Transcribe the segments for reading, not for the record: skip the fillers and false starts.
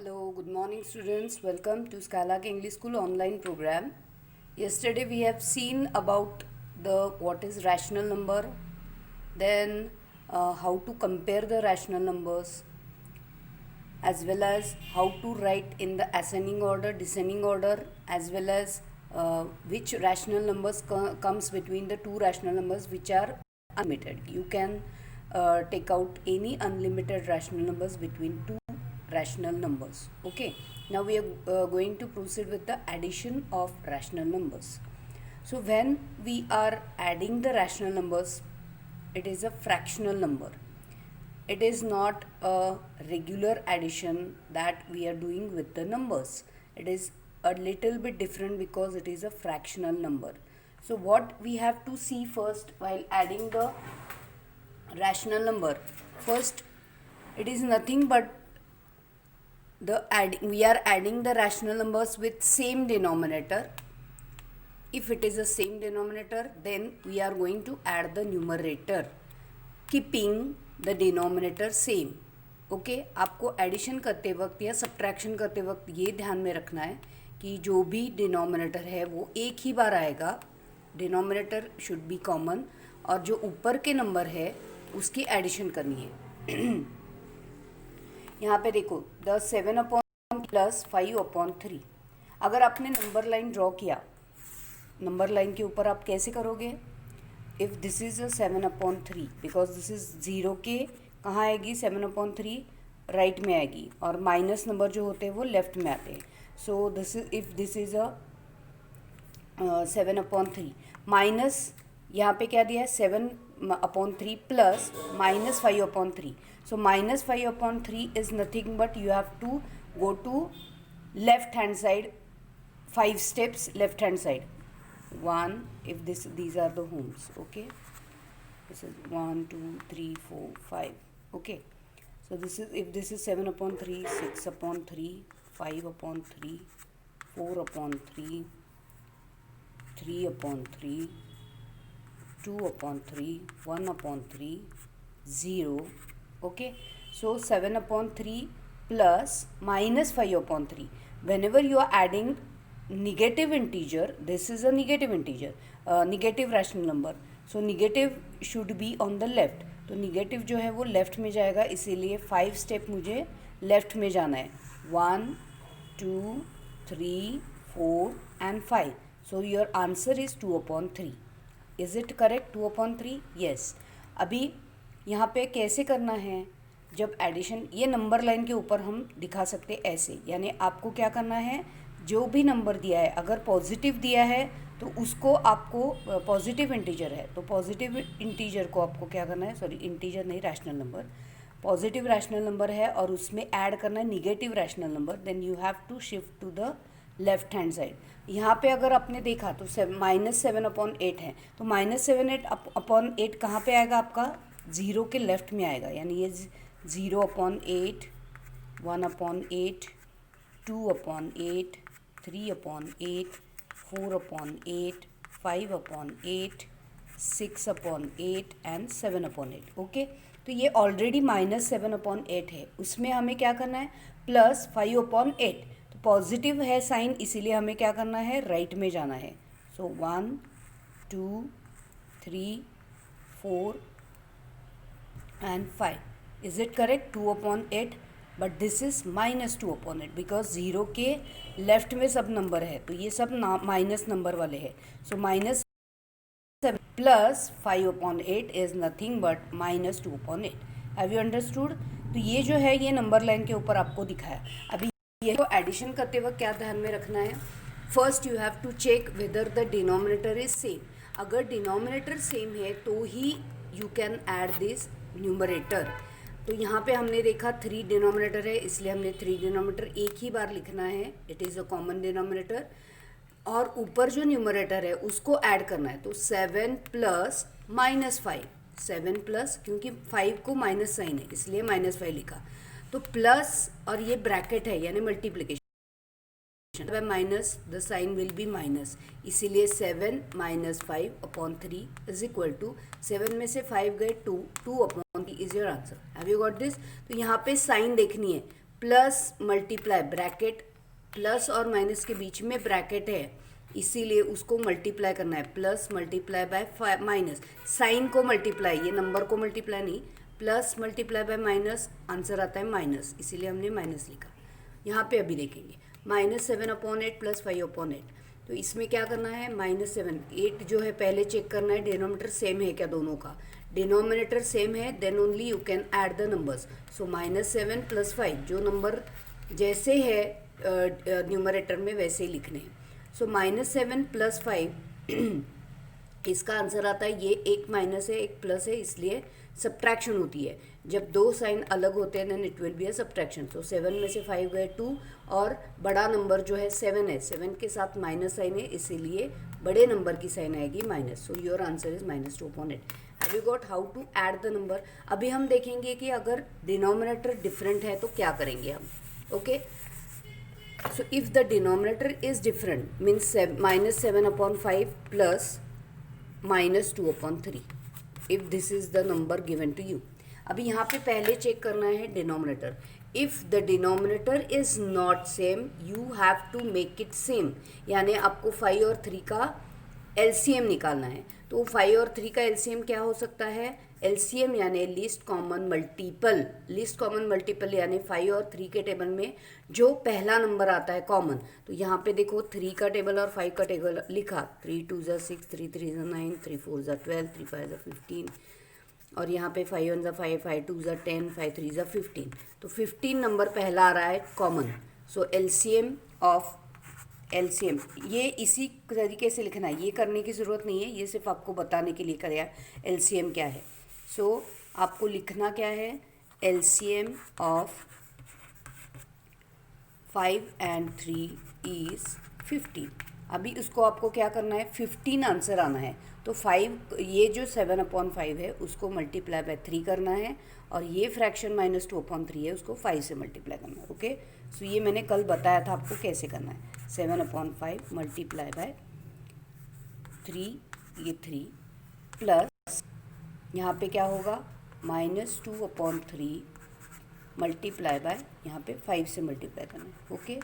Hello, good morning students. Welcome to Skylark English School online program. Yesterday we have seen about the what is rational number, then how to compare the rational numbers, as well as how to write in the ascending order, descending order, as well as which rational numbers comes between the two rational numbers which are unlimited. You can take out any unlimited rational numbers between two rational numbers. Okay, now we are going to proceed with the addition of rational numbers. So when we are adding the rational numbers, it is a fractional number. It is not a regular addition that we are doing with the numbers. It is a little bit different because it is a fractional number. So what we have to see first while adding the rational number, first it is nothing but we are adding the rational numbers with same denominator. If it is the same denominator, then we are going to add the numerator, keeping the denominator same. Okay आपको addition करते वक्त या subtraction करते वक्त ये ध्यान में रखना है कि जो भी डिनोमिनेटर है वो एक ही बार आएगा. डिनोमिनेटर शुड बी कॉमन और जो ऊपर के नंबर है उसकी एडिशन करनी है. यहाँ पे देखो 7/3 प्लस 5/3. अगर आपने नंबर लाइन ड्रॉ किया, नंबर लाइन के ऊपर आप कैसे करोगे? If this is 7/3 because this is zero के कहाँ आएगी? 7/3 राइट में आएगी और माइनस नंबर जो होते हैं वो लेफ्ट में आते हैं. सो this is if this is 7/3 minus यहाँ पे क्या दिया है? 7/3 plus minus 5/3. So minus 5/3 is nothing but you have to go to left hand side, 5 steps left hand side. 1, if these are the homes, okay, this is 1 2 3 4 5, okay. So this is, if this is 7/3, 6/3, 5/3, 4/3, 3/3, 2/3, 1/3, 0. Okay, so 7/3 plus minus 5/3. Whenever you are adding negative integer, this is a negative integer, negative rational number, so negative should be on the left. तो negative जो है वो left में जाएगा, इसीलिए 5 step मुझे left में जाना है. 1 2 3 4 and 5. So your answer is 2/3. Is it correct? 2/3? Yes. अभी यहाँ पे कैसे करना है? जब एडिशन, ये नंबर लाइन के ऊपर हम दिखा सकते हैं ऐसे, यानी आपको क्या करना है, जो भी नंबर दिया है अगर पॉजिटिव दिया है तो उसको आपको, पॉजिटिव इंटीजर है तो पॉजिटिव इंटीजर को आपको क्या करना है, सॉरी इंटीजर नहीं, rational number, positive rational number है और उसमें ऐड करना है negative rational number. Then you have to shift to the left hand side. यहाँ पे अगर आपने देखा तो -7/8 है, तो -7/8 कहाँ पे आएगा? आपका ज़ीरो के लेफ्ट में आएगा, यानी ये 0/8, 1/8, 2/8, 3/8, 4/8, 5/8, 6/8 एंड 7/8. ओके, तो ये ऑलरेडी -7/8 है, उसमें हमें क्या करना है? प्लस 5/8. तो पॉजिटिव है साइन, इसीलिए हमें क्या करना है? राइट में जाना है. सो 1 2 3 4 and 5. Is it correct? 2/8. but this is -2/8 because 0 के लेफ्ट में सब नंबर है, तो ये सब माइनस नंबर वाले हैं. सो -7 plus 5/8 is nothing but -2/8. Have you understood? तो ये जो है ये नंबर लाइन के ऊपर आपको दिखाया. अभी ये को एडिशन करते वक्त क्या ध्यान में रखना है? First you have to check whether the denominator is same. अगर डिनोमिनेटर सेम है तो ही you can add this numerator. तो यहाँ पे हमने देखा 3 डिनोमिनेटर है, इसलिए हमने 3 डिनोमिनेटर एक ही बार लिखना है. It is a common denominator. और ऊपर जो न्यूमरेटर है उसको ऐड करना है. तो 7 प्लस -5, 7 प्लस, क्योंकि 5 को माइनस साइन है इसलिए -5 लिखा. तो प्लस और ये ब्रैकेट है यानी multiplication, minus the sign will be minus, इसीलिए 7 - 5/3 इज इक्वल टू 7 में से 5 गए 2 2/3 is your answer. Have you got this? तो यहाँ पे साइन देखनी है, प्लस मल्टीप्लाई, ब्रैकेट प्लस और माइनस के बीच में ब्रैकेट है, इसीलिए उसको मल्टीप्लाई करना है, plus multiply by minus, sign को मल्टीप्लाई, ये नंबर को मल्टीप्लाई नहीं, plus multiply by minus, answer आता है माइनस, इसीलिए हमने माइनस लिखा। यहाँ पे अभी देखेंगे -7/8 + 5/8, तो इसमें क्या करना है, -7, 8 जो है पहले चेक करना है डिनोमिनेटर सेम है क्या दोनों का, डिनोमिनेटर सेम है then only you can add the numbers. So -7 + 5 जो नंबर जैसे है न्यूमरेटर में वैसे ही लिखने हैं। सो -7 + 5 इसका आंसर आता है, ये एक माइनस है एक प्लस है, इसलिए सब्ट्रैक्शन होती है। जब दो साइन अलग होते हैं then it will be a subtraction. So 7 में से 5 गए 2, और बड़ा नंबर जो है 7 है, 7 के साथ माइनस साइन है, इसीलिए बड़े नंबर की साइन आएगी minus. So your answer is -2/8। Have you got how to add the number? अभी हम देखेंगे कि अगर डिनोमिनेटर डिफरेंट है तो क्या करेंगे हम। Okay, so if the denominator is different means -7/5 plus -2/3 if this is the number given to you। अभी यहाँ पे पहले चेक करना है denominator. If the denominator is not same you have to make it same, यानी आपको 5 और 3 का एलसीएम निकालना है। तो 5 और 3 का एलसीएम क्या हो सकता है, एलसीएम यानी least common multiple. Least common multiple यानी 5 और 3 के टेबल में जो पहला नंबर आता है कॉमन, तो यहाँ पे देखो 3 का टेबल और 5 का टेबल लिखा, 3 2 ज़ा 6, 3 3 ज़ा 9, 3 4 ज़ा 12, 3 5 ज़ा 15, और यहाँ पे 5 1 ज़ा 5, 5 2 ज़ा 10, 5 3 ज़ा 15, तो 15 नंबर पहला आ रहा है common. So LCM of LCM ये इसी तरीके से लिखना है, ये करने की ज़रूरत नहीं है, ये सिर्फ आपको बताने के लिए कराया एलसीएम क्या है। सो आपको लिखना क्या है, एलसीएम ऑफ 5 and 3 इज़ 15। अभी उसको आपको क्या करना है, 15 आंसर आना है, तो 5 ये जो 7/5 है उसको मल्टीप्लाई बाय 3 करना है, और ये फ्रैक्शन -2/3 है उसको 5 से मल्टीप्लाई करना है। ओके, सो ये मैंने कल बताया था आपको कैसे करना है। 7/5 मल्टीप्लाई बाय 3, ये 3 प्लस यहाँ पे क्या होगा, -2/3 मल्टीप्लाई बाय यहाँ पे 5 से मल्टीप्लाई करना है। ओके,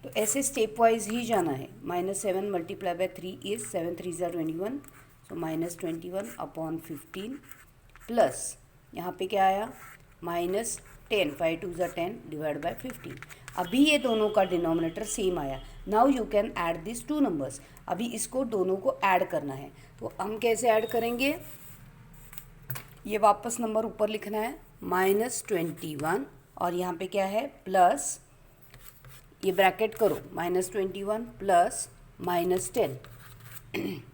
तो ऐसे स्टेप वाइज ही जाना है। -7 मल्टीप्लाई बाय 3 इज 7 3 ज़ा 21, सो -21/15 प्लस यहाँ पे क्या आया, -10, 5 2 ज़ा 10 डिवाइड बाय 15। अभी ये दोनों का डिनोमिनेटर सेम आया। Now you can add this two numbers. अभी इसको दोनों को ऐड करना है, तो हम कैसे ऐड करेंगे, ये वापस नंबर ऊपर लिखना है -21, और यहाँ पे क्या है प्लस, ये ब्रैकेट करो, -21 प्लस -10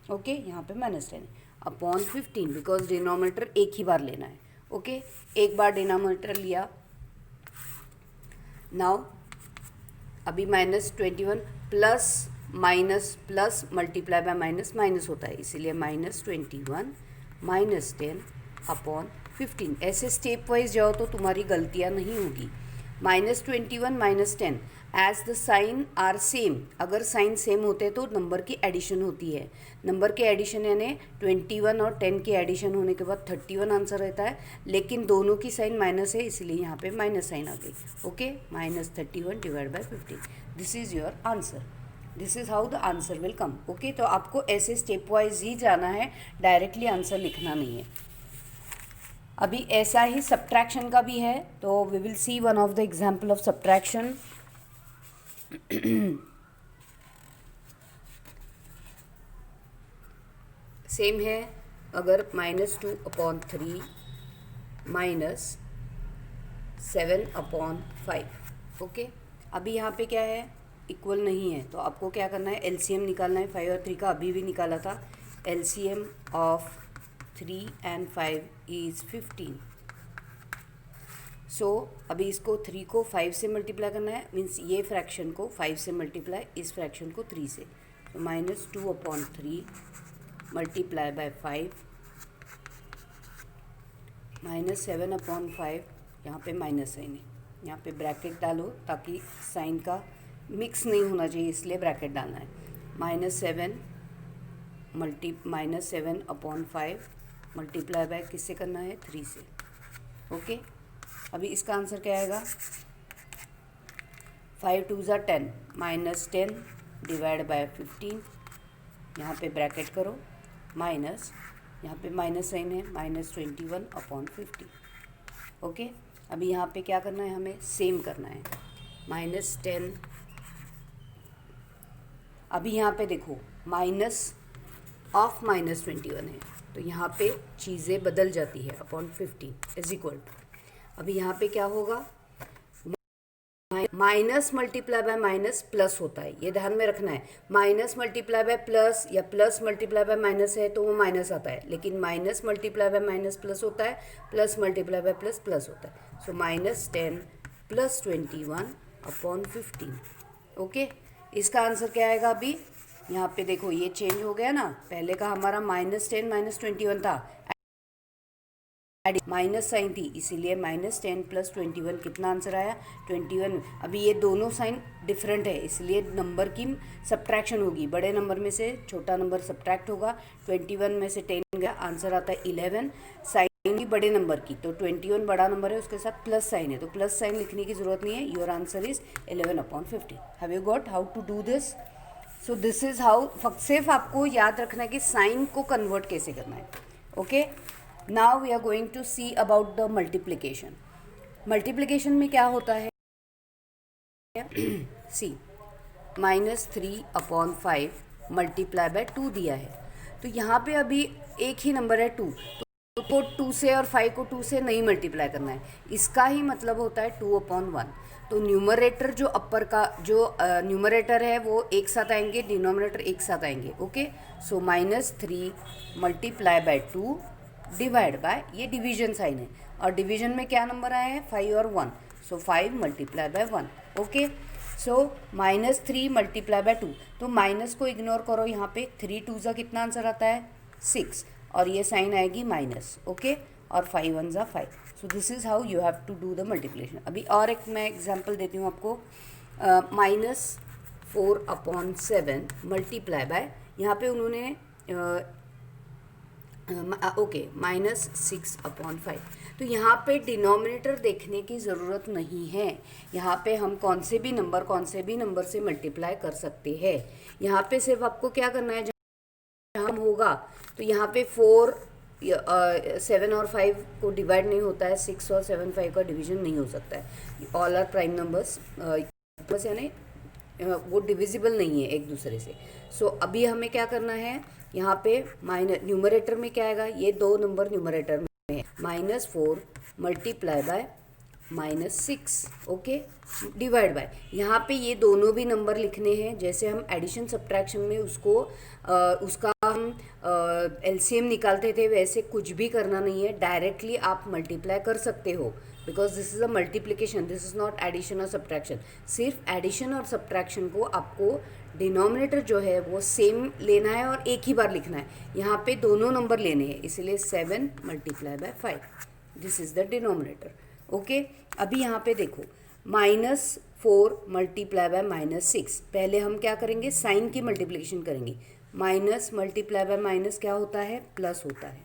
ओके, यहाँ पे -10/15 बिकॉज डिनोमिनेटर एक ही बार लेना है। ओके, एक बार डिनोमिनेटर लिया। नाउ अभी -21 plus minus plus multiply by minus minus होता है, इसीलिए -21 -10/15। ऐसे स्टेप वाइज जाओ तो तुम्हारी गलतियाँ नहीं होगी। -21 -10 as the sign are same, अगर साइन सेम होते तो नंबर की एडिशन होती है। नंबर के एडिशन यानी 21 और 10 की एडिशन होने के बाद 31 आंसर रहता है, लेकिन दोनों की साइन माइनस है, इसलिए यहाँ पे माइनस साइन आ गई। Okay, -31 divide by 15, this is your answer. This is how the answer will come. Okay, तो आपको ऐसे स्टेप वाइज ही जाना है, डायरेक्टली आंसर लिखना नहीं है। अभी ऐसा ही सब्ट्रैक्शन का भी है, तो we will see one of the example of subtraction. Same है, अगर -2/3 -7/5। ओके, अभी यहाँ पे क्या है, इक्वल नहीं है, तो आपको क्या करना है, एलसीएम निकालना है। 5 और 3 का अभी भी निकाला था। LCM of 3 and 5 is 15। सो अभी इसको 3 को 5 से मल्टीप्लाई करना है, मीन्स ये फ्रैक्शन को 5 से मल्टीप्लाई, इस फ्रैक्शन को 3 से, तो -2/3 मल्टीप्लाई बाय 5 -7/5, यहाँ पे माइनस साइन है, यहाँ पे ब्रैकेट डालो ताकि साइन का मिक्स नहीं होना चाहिए, इसलिए ब्रैकेट डालना है। -7/5 मल्टीप्लाई बाय किससे करना है, 3 से। ओके, अभी इसका आंसर क्या आएगा? 5 2 ज़ा 10 -10 डिवाइड बाय 15, यहाँ पे ब्रैकेट करो, माइनस, यहाँ पे माइनस साइन है, -21/50। ओके, अभी यहाँ पे क्या करना है, हमें सेम करना है, -10। अभी यहाँ पे देखो माइनस ऑफ -21 है, तो यहाँ पे चीज़ें बदल जाती है, अपॉन 15 इज इक्वल टू, अभी यहाँ पे क्या होगा, minus multiply by minus plus होता है, ये ध्यान में रखना है। माइनस मल्टीप्लाई बाय प्लस या प्लस मल्टीप्लाई बाय माइनस है तो वो माइनस आता है, लेकिन minus multiply by minus plus होता है, plus multiply bye plus plus होता है। सो -10 + 21/15। ओके, इसका आंसर क्या आएगा? अभी यहाँ पे देखो ये चेंज हो गया ना, पहले का हमारा -10 -21 था, माइनस साइन थी, इसीलिए -10 + 21 कितना आंसर आया? 21। अभी ये दोनों साइन डिफरेंट है, इसलिए नंबर की सब्ट्रैक्शन होगी, बड़े नंबर में से छोटा नंबर सब्ट्रैक्ट होगा। 21 में से 10 गया, आंसर आता है 11। साइन की बड़े नंबर की, तो 21 बड़ा नंबर है, उसके साथ प्लस साइन है, तो प्लस साइन लिखने की जरूरत नहीं है। Your answer is 11/15। Have you got how to do this? So this is how, सिर्फ आपको याद रखना है कि साइन को कन्वर्ट कैसे करना है। Okay, now we are going to see about the multiplication. multiplication में क्या होता है? सी, -3/5 मल्टीप्लाई बाय 2 दिया है, तो यहाँ पे अभी एक ही नंबर है 2, तो 2 से और 5 को 2 से नहीं मल्टीप्लाई करना है, इसका ही मतलब होता है 2/1। तो न्यूमरेटर जो अपर का जो न्यूमरेटर है वो एक साथ आएंगे, डिनोमिनेटर एक साथ आएंगे। Okay, so -3 multiply by 2 divide by, ये डिवीजन साइन है, और डिवीजन में क्या नंबर आया है? 5 और 1, सो 5 multiply by 1। Okay, so -3 multiply by 2, तो माइनस को इग्नोर करो, यहाँ पे 3 2 ज़ा कितना आंसर आता है? 6, और ये साइन आएगी माइनस। ओके, और 5 1 ज़ा 5। So this is how you have to do the multiplication. अभी और एक मैं एग्जाम्पल देती हूँ आपको, -4/7 मल्टीप्लाई बाय, यहाँ पे उन्होंने ओके -6/5, तो यहाँ पे डिनोमिनेटर देखने की ज़रूरत नहीं है, यहाँ पे हम कौन से भी नंबर से मल्टीप्लाई कर सकते हैं। यहाँ पे सिर्फ आपको क्या करना है, जहाँ होगा तो यहाँ पे 4 7 और 5 को डिवाइड नहीं होता है, 6 और 7 5 का डिवीजन नहीं हो सकता है, ऑल आर प्राइम नंबर्स, बस यानी वो डिविजिबल नहीं है एक दूसरे से। सो अभी हमें क्या करना है, यहाँ पे न्यूमरेटर में क्या आएगा? ये दो नंबर न्यूमरेटर में है, -4 multiply by -6। Okay, divide by, यहाँ पे ये दोनों भी नंबर लिखने हैं, जैसे हम एडिशन सब्ट्रैक्शन में उसका हम एलसीएम निकालते थे, वैसे कुछ भी करना नहीं है, डायरेक्टली आप मल्टीप्लाई कर सकते हो, because this is a multiplication, this is not addition और सब्ट्रैक्शन। सिर्फ एडिशन और सब्ट्रैक्शन को आपको डिनोमिनेटर जो है वो सेम लेना है और एक ही बार लिखना है, यहाँ पे दोनों नंबर लेने हैं, इसलिए 7 multiply by 5, this is the denominator. Okay, अभी यहाँ पे देखो -4 मल्टीप्लाई बाय -6, पहले हम क्या करेंगे? साइन की मल्टीप्लिकेशन करेंगे, माइनस मल्टीप्लाई बाय माइनस क्या होता है? प्लस होता है,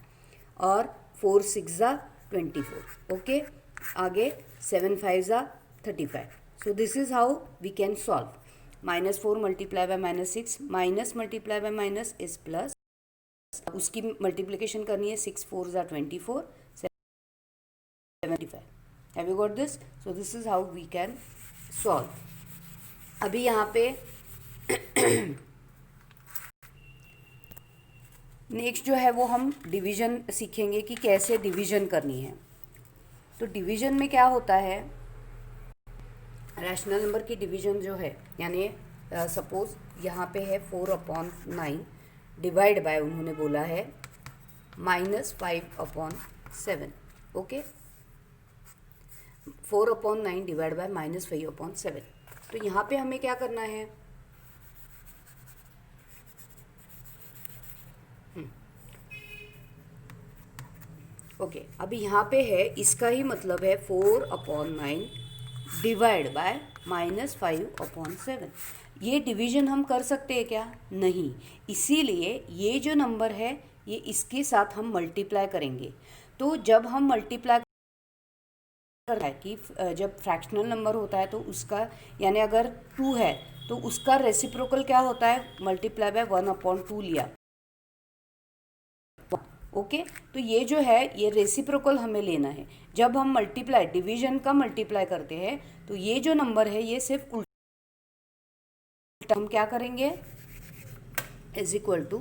और 4 6 ज़ा 24। ओके, आगे 7 5 ज़ा 35। So this is how we can solve. -4 multiply by -6, minus multiply by minus is plus, उसकी मल्टीप्लिकेशन करनी है, 6 4 ज़ा 24, 75। Have you got this? So this is how we can solve. अभी यहाँ पे नेक्स्ट जो है वो हम डिवीजन सीखेंगे कि कैसे डिवीजन करनी है। तो डिवीजन में क्या होता है, रैशनल नंबर की डिवीजन जो है, यानी सपोज यहाँ पे है 4/9 डिवाइड बाय, उन्होंने बोला है -5/7। Okay, 4/9 divide by -5/7। तो यहाँ पे हमें क्या करना है, ओके, अभी यहाँ पे है, इसका ही मतलब है 4/9 डिवाइड बाय -5/7। ये डिवीजन हम कर सकते हैं क्या? नहीं, इसीलिए ये जो नंबर है ये इसके साथ हम मल्टीप्लाई करेंगे। तो जब हम मल्टीप्लाई करना है कि जब फ्रैक्शनल नंबर होता है तो उसका, यानी अगर 2 है तो उसका रेसिप्रोकल क्या होता है, मल्टीप्लाई बाय 1/2 लिया। ओके, तो ये जो है ये रेसिप्रोकल हमें लेना है। जब हम मल्टीप्लाई, डिवीजन का मल्टीप्लाई करते हैं तो ये जो नंबर है ये सिर्फ उल्टा, हम क्या करेंगे, इज इक्वल टू,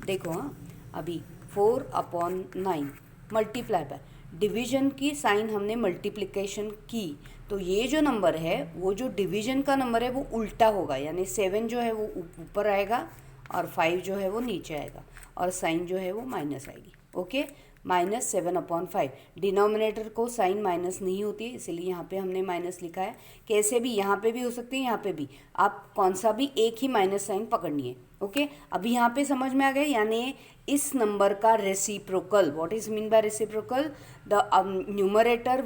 देखो हाँ, अभी 4/9 मल्टीप्लाई बाय, डिवीजन की साइन हमने मल्टीप्लिकेशन की, तो ये जो नंबर है वो जो डिवीजन का नंबर है वो उल्टा होगा, यानी 7 जो है वो ऊपर आएगा और 5 जो है वो नीचे आएगा और साइन जो है वो माइनस आएगी। ओके, -7/5, डिनोमिनेटर को साइन माइनस नहीं होती है इसीलिए यहाँ पे हमने माइनस लिखा है। कैसे भी, यहाँ पे भी हो सकती है, यहाँ पे भी, आप कौन सा भी एक ही माइनस साइन पकड़नी है। ओके, अभी यहाँ पे समझ में आ गया, यानी इस नंबर का reciprocal, what is mean by reciprocal, the numerator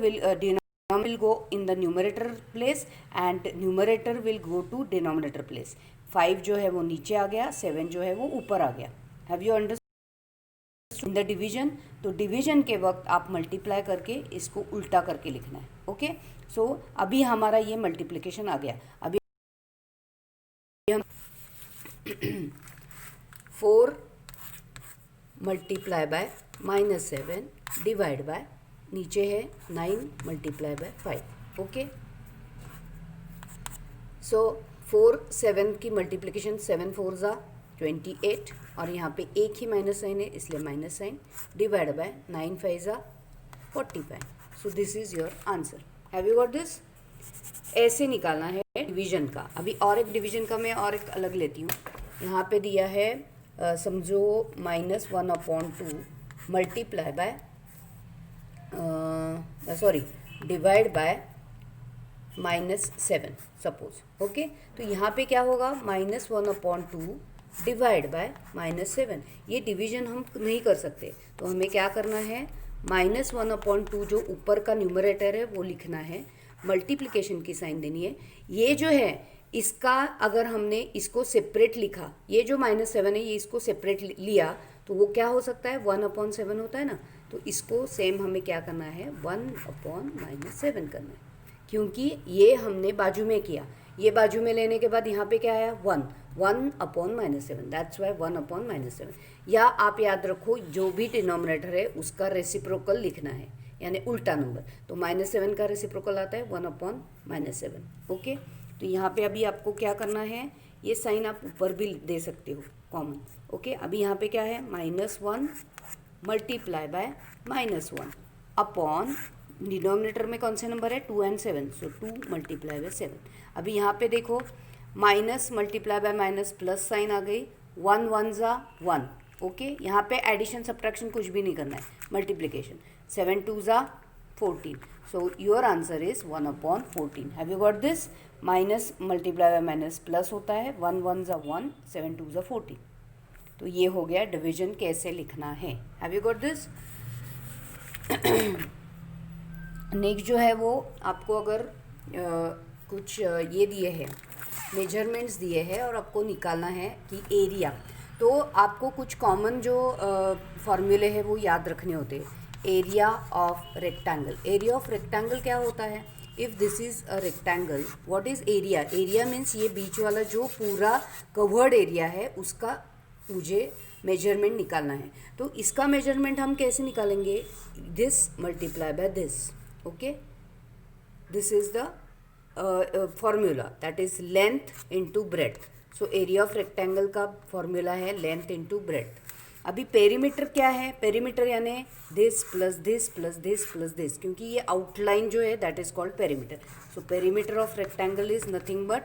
will go in the numerator place and numerator will go to denominator place। 5 जो है वो नीचे आ गया, 7 जो है वो ऊपर आ गया। Have you understood in the division? तो डिवीजन के वक्त आप मल्टीप्लाई करके इसको उल्टा करके लिखना है। ओके, सो अभी हमारा ये मल्टीप्लिकेशन आ गया। अभी हम 4 मल्टीप्लाई बाय -7 डिवाइड बाय, नीचे है 9 मल्टीप्लाई बाय 5। ओके, सो 4 7 की मल्टीप्लिकेशन, 7 4 ज़ा 28 और यहाँ पे एक ही माइनस साइन है इसलिए माइनस साइन, डिवाइड बाय 9 5 ज़ा 45। सो this is your answer. Have you got this? ऐसे निकालना है डिवीजन का। अभी और एक डिवीजन का मैं और एक अलग लेती हूँ। यहाँ पे दिया है समझो -1/2 multiply by divide by -7 suppose. Okay, तो यहाँ पे क्या होगा, -1/2 डिवाइड बाय -7। ये डिवीजन हम नहीं कर सकते, तो हमें क्या करना है, -1/2 जो ऊपर का न्यूमरेटर है वो लिखना है, मल्टीप्लिकेशन की साइन देनी है। ये जो है इसका अगर हमने इसको सेपरेट लिखा, ये जो -7 है ये इसको सेपरेट लिया तो वो क्या हो सकता है, 1/7 होता है ना, तो इसको सेम हमें क्या करना है, 1/-7 करना है, क्योंकि ये हमने बाजू में किया, ये बाजू में लेने के बाद यहाँ पे क्या आया, 1/-7, दैट्स वाई 1/-7। या आप याद रखो जो भी डिनोमिनेटर है उसका रेसिप्रोकल लिखना है, यानी उल्टा नंबर, तो -7 का रेसिप्रोकल आता है 1/-7। ओके, तो यहाँ पे अभी आपको क्या करना है, ये साइन आप ऊपर भी दे सकते हो कॉमन। ओके, अभी यहाँ पे क्या है, -1 मल्टीप्लाई बाय -1 अपॉन, डिनोमिनेटर में कौन से नंबर है, 2 and 7, सो 2 मल्टीप्लाई बाय 7। अभी यहाँ पे देखो minus multiply by minus plus sign आ गई, 1 1 ज़ा 1। ओके, यहाँ पे एडिशन सब्ट्रैक्शन कुछ भी नहीं करना है, मल्टीप्लिकेशन, 7 2 ज़ा 14, सो your answer is 1/14। Have you got this? Minus multiply by minus plus होता है, 1 1 ज़ा 1, 7 2 ज़ा 14। तो ये हो गया डिवीजन कैसे लिखना है। Have you got this? Next जो है वो आपको अगर कुछ ये दिए हैं, मेजरमेंट्स दिए हैं और आपको निकालना है कि एरिया, तो आपको कुछ कॉमन जो फॉर्मूले हैं वो याद रखने होते हैं। Area of rectangle, area of rectangle क्या होता है, if this is a rectangle, what is area? Area means ये बीच वाला जो पूरा कवर्ड एरिया है उसका मुझे मेजरमेंट निकालना है। तो इसका मेजरमेंट हम कैसे निकालेंगे, this multiply by this. Okay, this is the formula, that is length into breadth. So area of rectangle का फॉर्मूला है लेंथ इनटू ब्रेड्थ। अभी पेरीमीटर क्या है, पेरीमीटर यानी this plus this plus this plus this, क्योंकि ये outline जो है that is called perimeter. So perimeter of rectangle is nothing but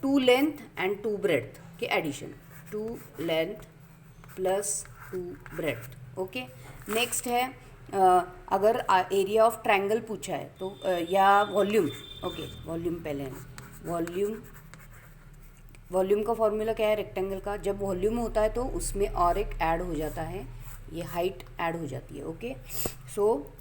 2 length and 2 breadth के addition, 2 length plus 2 breadth. Okay, next है अगर एरिया ऑफ ट्रायंगल पूछा है तो या वॉल्यूम। ओके, वॉल्यूम पहले है, वॉल्यूम का फॉर्मूला क्या है रेक्टेंगल का, जब वॉल्यूम होता है तो उसमें और एक ऐड हो जाता है, ये हाइट ऐड हो जाती है। Okay, so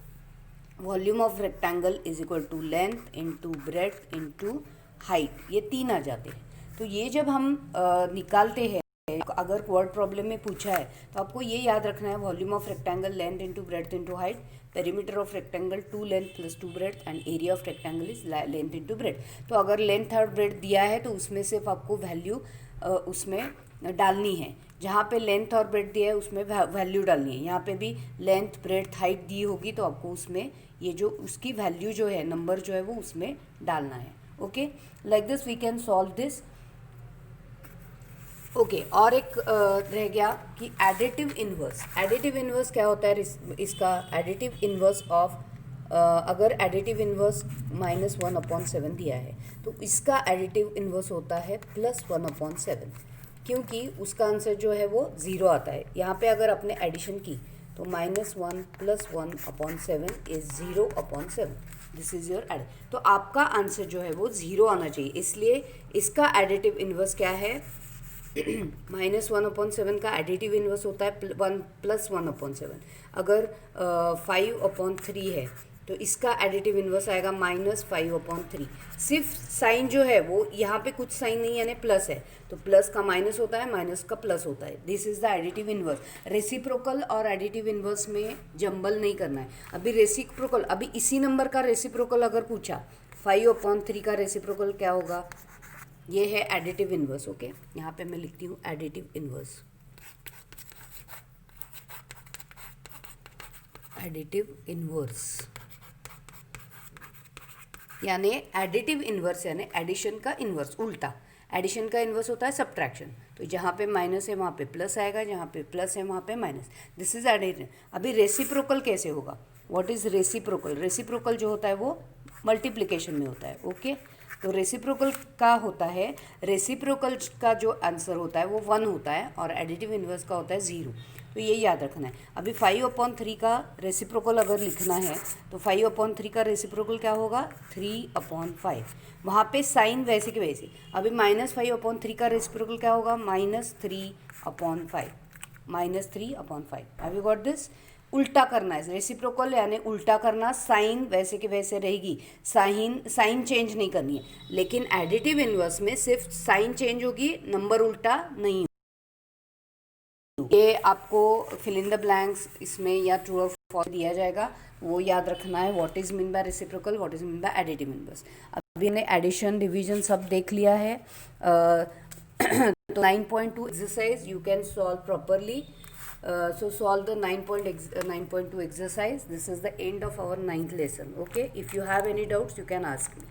volume of rectangle is equal to length into breadth into height, ये 3 आ जाते हैं। तो ये जब हम निकालते हैं अगर वर्ड प्रॉब्लम में पूछा है तो आपको ये याद रखना है, volume of rectangle length into breadth into height, perimeter of rectangle 2 length plus 2 breadth and area of rectangle is length into breadth. तो अगर लेंथ और ब्रेड्थ दिया है तो उसमें सिर्फ आपको वैल्यू उसमें डालनी है, जहाँ पे लेंथ और ब्रेड्थ दिया है उसमें वैल्यू डालनी है। यहाँ पे भी लेंथ ब्रेड्थ हाइट दी होगी तो आपको उसमें ये जो उसकी वैल्यू जो है, नंबर जो है वो उसमें डालना है। Okay, like this we can solve this. Okay, और एक रह गया कि एडिटिव इन्वर्स। एडिटिव इन्वर्स क्या होता है? इसका एडिटिव इन्वर्स ऑफ अगर एडिटिव इन्वर्स -1/7 दिया है तो इसका एडिटिव इन्वर्स होता है +1/7, क्योंकि उसका आंसर जो है वो 0 आता है। यहाँ पे अगर आपने एडिशन की तो -1 + 1/7 is 0/7। This is your add. तो आपका आंसर जो है वो 0 आना चाहिए, इसलिए इसका एडिटिव इन्वर्स क्या है? -1/7 का एडिटिव इन्वर्स होता है 1 + 1/7। अगर 5/3 है तो इसका एडिटिव इन्वर्स आएगा -5/3। सिर्फ साइन जो है वो यहाँ पे कुछ साइन नहीं यानी प्लस है, तो प्लस का माइनस होता है, माइनस का प्लस होता है। This is the additive inverse. Reciprocal और एडिटिव इन्वर्स में जंबल नहीं करना है। अभी रेसिप्रोकल, अभी इसी नंबर का रेसिप्रोकल अगर पूछा, 5/3 का रेसिप्रोकल क्या होगा? ये है एडिटिव इन्वर्स। ओके, यहाँ पे मैं लिखती हूँ एडिटिव इन्वर्स। एडिटिव इन्वर्स यानी एडिटिव इन्वर्स यानी एडिशन का इन्वर्स, उल्टा। एडिशन का इन्वर्स होता है सब्ट्रैक्शन, तो जहाँ पे माइनस है वहाँ पे प्लस आएगा, जहाँ पे प्लस है वहाँ पे माइनस। This is addition. अभी रेसिप्रोकल कैसे होगा? What is reciprocal? रेसिप्रोकल जो होता है वो मल्टीप्लिकेशन में होता है। ओके, तो रेसिप्रोकल का होता है, रेसिप्रोकल का जो आंसर होता है वो 1 होता है और एडिटिव इन्वर्स का होता है 0। तो ये याद रखना है। अभी 5/3 का रेसिप्रोकल अगर लिखना है तो 5/3 का रेसिप्रोकल क्या होगा? 3/5। वहाँ पे साइन वैसे के वैसे। अभी -5/3 का रेसिप्रोकल क्या होगा? -3/5। -3/5। Have you got this? उल्टा करना है रेसिप्रोकल यानी उल्टा करना। साइन वैसे के वैसे रहेगी, साइन चेंज नहीं करनी है। लेकिन एडिटिव इन्वर्स में सिर्फ साइन चेंज होगी, नंबर उल्टा नहीं। ये आपको फिल इन द ब्लैंक्स इसमें या ट्रू और फॉल्स दिया जाएगा, वो याद रखना है। What is mean by reciprocal, what is mean by additive inverse. अभी हमने एडिशन डिवीजन सब देख लिया है। तो 9.2 exercise you can solve properly. So solve the 9.2 exercise. This is the end of our 9th lesson. Okay, if you have any doubts you can ask me.